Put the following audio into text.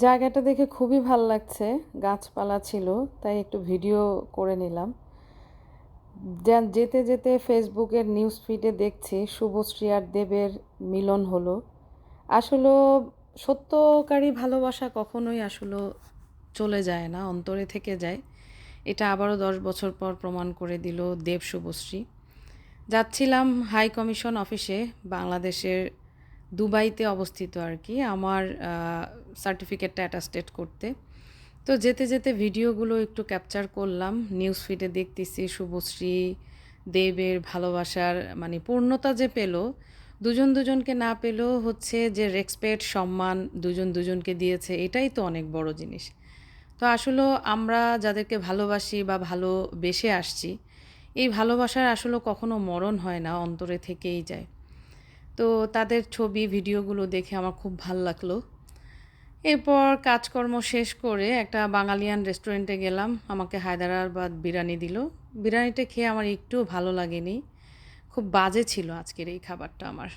জায়গাটা দেখে খুবই ভাল লাগছে। গাছপালা ছিল, তাই একটু ভিডিও করে নিলাম। যেতে যেতে ফেসবুকের নিউজ ফিডে দেখছি শুভশ্রী আর দেবের মিলন হলো। আসলেও সত্যকারী ভালোবাসা কখনোই আসলে চলে যায় না, অন্তরে থেকে যায়। এটা আবারও 10 বছর পর প্রমাণ করে দিল দেব শুভশ্রী। যাচ্ছিলাম হাই কমিশন অফিসে, বাংলাদেশের দুবাইতে অবস্থিত আর কি, আমার সার্টিফিকেটটা অ্যাটাস্টেড করতে। তো যেতে যেতে ভিডিওগুলো একটু ক্যাপচার করলাম। নিউজ ফিডে দেখতেছি শুভশ্রী দেবের ভালোবাসার মানে পূর্ণতা যে পেল, দুজন দুজনকে না পেলেও হচ্ছে যে রেসপেক্ট সম্মান দুজন দুজনকে দিয়েছে, এটাই তো অনেক বড় জিনিস। তো আসলেও আমরা যাদেরকে ভালোবাসি বা ভালোবেসে আসছি, এই ভালোবাসার আসলে কখনো মরণ হয় না, অন্তরে থেকেই যায়। তো তাদের ছবি ভিডিওগুলো দেখে আমার খুব ভাল লাগলো। এরপর কাজকর্ম শেষ করে একটা বাঙালিয়ান রেস্টুরেন্টে গেলাম। আমাকে হায়দ্রাবাদ বিরিয়ানি দিল। বিরিয়ানিটা খেয়ে আমার একটুও ভালো লাগেনি। খুব বাজে ছিল আজকের এই খাবারটা আমার।